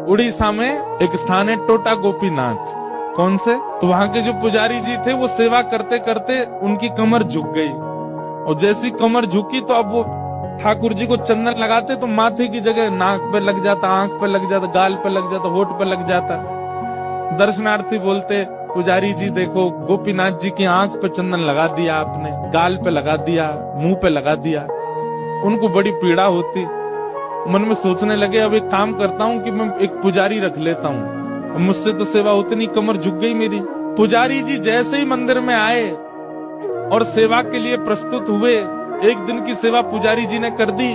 उड़ीसा में एक स्थान है टोटा गोपीनाथ। कौन से? तो वहाँ के जो पुजारी जी थे वो सेवा करते करते उनकी कमर झुक गई, और जैसी कमर झुकी तो अब वो ठाकुर जी को चंदन लगाते तो माथे की जगह नाक पे लग जाता, आंख पे लग जाता, गाल पे लग जाता, होठ पे लग जाता। दर्शनार्थी बोलते, पुजारी जी देखो गोपीनाथ जी की आंख पे चंदन लगा दिया आपने, गाल पे लगा दिया, मुंह पे लगा दिया। उनको बड़ी पीड़ा होती। मन में सोचने लगे अब एक काम करता हूँ कि मैं एक पुजारी रख लेता हूँ, मुझसे तो सेवा होती नहीं, कमर झुक गई मेरी। पुजारी जी जैसे ही मंदिर में आए और सेवा के लिए प्रस्तुत हुए, एक दिन की सेवा पुजारी जी ने कर दी।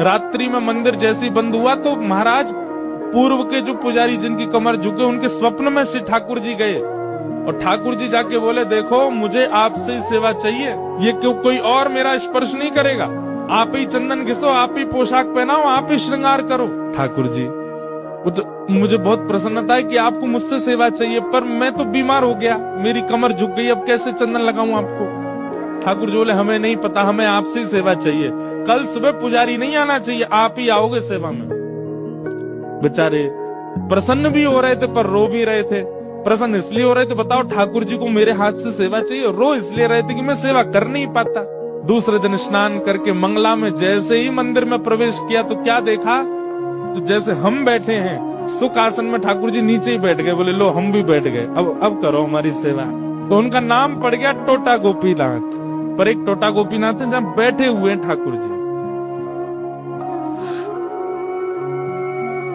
रात्रि में मंदिर जैसे ही बंद हुआ तो महाराज पूर्व के जो पुजारी जिनकी कमर झुके, उनके स्वप्न में श्री ठाकुर जी गए और ठाकुर जी जाके बोले, देखो मुझे आपसे ही सेवा चाहिए, ये क्यों कोई और मेरा स्पर्श नहीं करेगा, आप ही चंदन घिसो, आप ही पोशाक पहनाओ, आप ही श्रृंगार करो। ठाकुर जी मुझे बहुत प्रसन्नता है कि आपको मुझसे सेवा चाहिए, पर मैं तो बीमार हो गया, मेरी कमर झुक गई, अब कैसे चंदन लगाऊं आपको। ठाकुर जी बोले, हमें नहीं पता, हमें आपसे ही सेवा चाहिए, कल सुबह पुजारी नहीं आना चाहिए, आप ही आओगे सेवा में। बेचारे प्रसन्न भी हो रहे थे पर रो भी रहे थे। प्रसन्न इसलिए हो रहे थे, बताओ ठाकुर जी को मेरे हाथ से सेवा चाहिए, रो इसलिए रहे थे कि मैं सेवा कर नहीं पाता। दूसरे दिन स्नान करके मंगला में जैसे ही मंदिर में प्रवेश किया तो क्या देखा, तो जैसे हम बैठे हैं सुख आसन में, ठाकुर जी नीचे ही बैठ गए। बोले लो हम भी बैठ गए, अब करो हमारी सेवा। तो उनका नाम पड़ गया टोटा गोपीनाथ। पर एक टोटा गोपीनाथ है जहाँ बैठे हुए हैं ठाकुर जी।